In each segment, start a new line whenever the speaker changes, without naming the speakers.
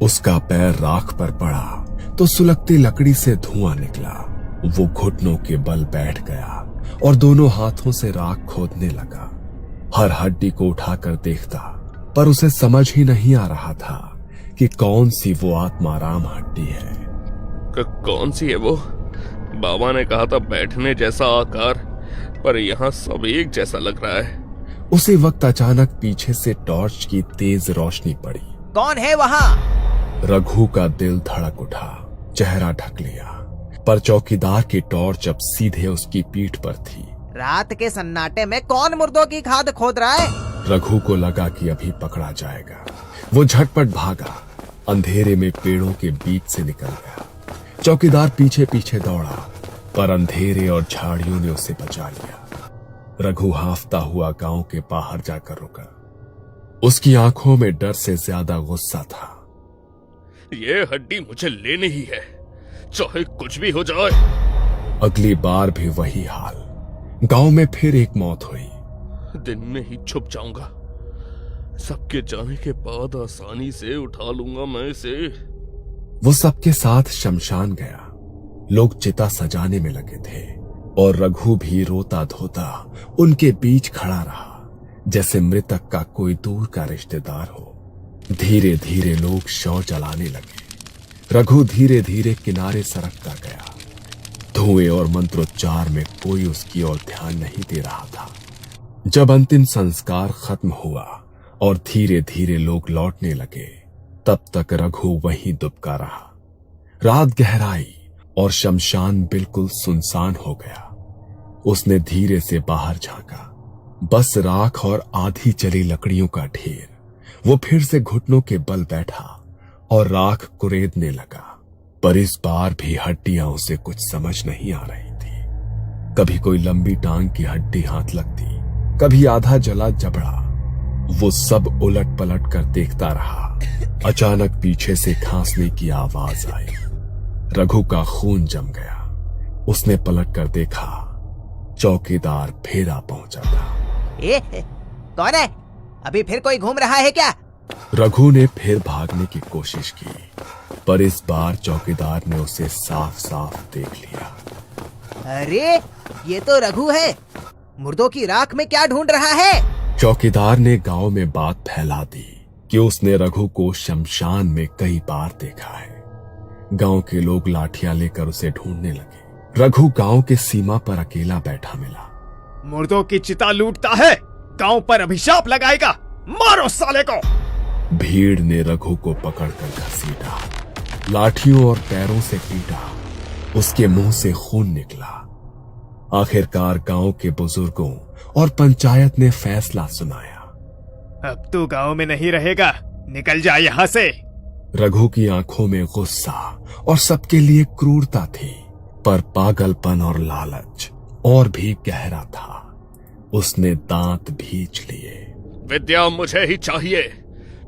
उसका पैर राख पर पड़ा तो सुलगती लकड़ी से धुआं निकला। वो घुटनों के बल बैठ गया और दोनों हाथों से राख खोदने लगा। हर हड्डी को उठाकर देखता, पर उसे समझ ही नहीं आ रहा था कि कौन सी वो आत्माराम हड्डी है।
कौन सी है वो? बाबा ने कहा था बैठने जैसा आकार, पर यहाँ सब एक जैसा लग रहा है।
उसी वक्त अचानक पीछे से टॉर्च की तेज रोशनी पड़ी।
कौन है वहाँ?
रघु का दिल धड़क उठा, चेहरा ढक लिया, पर चौकीदार की टॉर्च अब सीधे उसकी पीठ पर थी।
रात के सन्नाटे में कौन मुर्दों की खाद खोद रहा है?
रघु को लगा कि अभी पकड़ा जाएगा। वो झटपट भागा, अंधेरे में पेड़ों के बीच से निकल गया। चौकीदार पीछे पीछे दौड़ा, पर अंधेरे और झाड़ियों ने उसे बचा लिया। रघु हाफता हुआ गांव के बाहर जाकर रुका। उसकी आंखों में डर से ज्यादा गुस्सा था।
ये हड्डी मुझे लेनी ही है, चाहे कुछ भी हो जाए।
अगली बार भी वही हाल। गांव में फिर एक मौत हुई।
दिन में ही छुप जाऊंगा, सबके जाने के बाद आसानी से उठा लूंगा मैं इसे।
वो सबके साथ शमशान गया। लोग चिता सजाने में लगे थे और रघु भी रोता धोता उनके बीच खड़ा रहा, जैसे मृतक का कोई दूर का रिश्तेदार हो। धीरे धीरे लोग शव जलाने लगे। रघु धीरे धीरे किनारे सरकता गया। धुएं और मंत्रोच्चार में कोई उसकी ओर ध्यान नहीं दे रहा था। जब अंतिम संस्कार खत्म हुआ और धीरे धीरे लोग लौटने लगे, तब तक रघु वहीं दुबका रहा। रात गहराई और शमशान बिल्कुल सुनसान हो गया। उसने धीरे से बाहर झांका। बस राख और आधी जली लकड़ियों का ढेर। वो फिर से घुटनों के बल बैठा और राख कुरेदने लगा, पर इस बार भी हड्डियां उसे कुछ समझ नहीं आ रही थी। कभी कोई लंबी टांग की हड्डी हाथ लगती, कभी आधा जला जबड़ा। वो सब उलट पलट कर देखता रहा। अचानक पीछे से खांसने की आवाज आई। रघु का खून जम गया। उसने पलट कर देखा, चौकीदार फेरा पहुंचा था।
कौन है? अभी फिर कोई घूम रहा है क्या?
रघु ने फिर भागने की कोशिश की, पर इस बार चौकीदार ने उसे साफ साफ देख लिया।
अरे ये तो रघु है। मुर्दों की राख में क्या ढूंढ रहा है?
चौकीदार ने गांव में बात फैला दी कि उसने रघु को शमशान में कई बार देखा है। गांव के लोग लाठियां लेकर उसे ढूंढने लगे। रघु गांव के सीमा पर अकेला बैठा मिला।
मुर्दों की चिता लूटता है, गांव पर अभिशाप लगाएगा, मारो साले को।
भीड़ ने रघु को पकड़कर घसीटा, लाठियों और पैरों से पीटा। उसके मुंह से खून निकला। आखिरकार गांव के बुजुर्गों और पंचायत ने फैसला सुनाया।
अब तू गांव में नहीं रहेगा, निकल जा यहाँ से।
रघु की आंखों में गुस्सा और सबके लिए क्रूरता थी, पर पागलपन और लालच और भी गहरा था। उसने दांत भींच लिए।
विद्या मुझे ही चाहिए,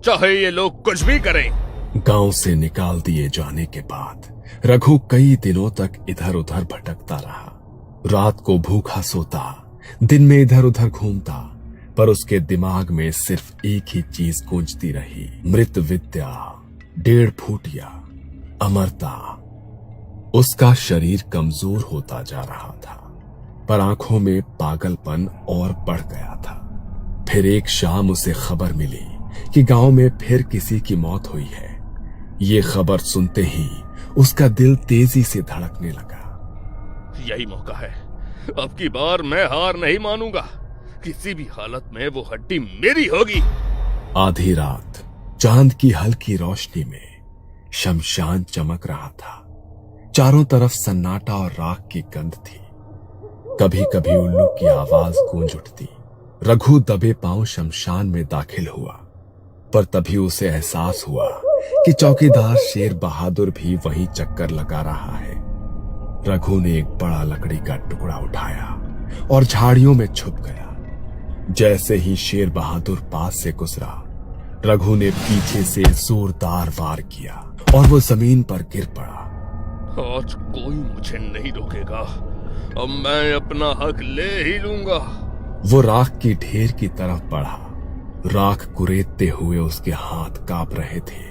चाहे ये लोग कुछ भी करें।
गांव से निकाल दिए जाने के बाद रघु कई दिनों तक इधर उधर भटकता रहा। रात को भूखा सोता, दिन में इधर उधर घूमता, पर उसके दिमाग में सिर्फ एक ही चीज गूंजती रही, मृत विद्या, 1.5 फुटिया, अमरता। उसका शरीर कमजोर होता जा रहा था, पर आंखों में पागलपन और बढ़ गया था। फिर एक शाम उसे खबर मिली कि गांव में फिर किसी की मौत हुई है। ये खबर सुनते ही उसका दिल तेजी से धड़कने लगा।
यही मौका है, अब की बार मैं हार नहीं मानूंगा। किसी भी हालत में वो हड्डी मेरी होगी।
आधी रात चांद की हल्की रोशनी में शमशान चमक रहा था। चारों तरफ सन्नाटा और राख की गंध थी। कभी कभी उल्लू की आवाज गूंज उठती। रघु दबे पांव शमशान में दाखिल हुआ, पर तभी उसे एहसास हुआ कि चौकीदार शेर बहादुर भी वहीं चक्कर लगा रहा है। रघु ने एक बड़ा लकड़ी का टुकड़ा उठाया और झाड़ियों में छुप गया। जैसे ही शेर बहादुर पास से गुजरा, रघु ने पीछे से जोरदार वार किया और वो जमीन पर गिर पड़ा।
आज कोई मुझे नहीं रोकेगा, अब मैं अपना हक ले ही लूंगा।
वो राख की ढेर की तरफ बढ़ा। राख कुरेदते हुए उसके हाथ कांप रहे थे।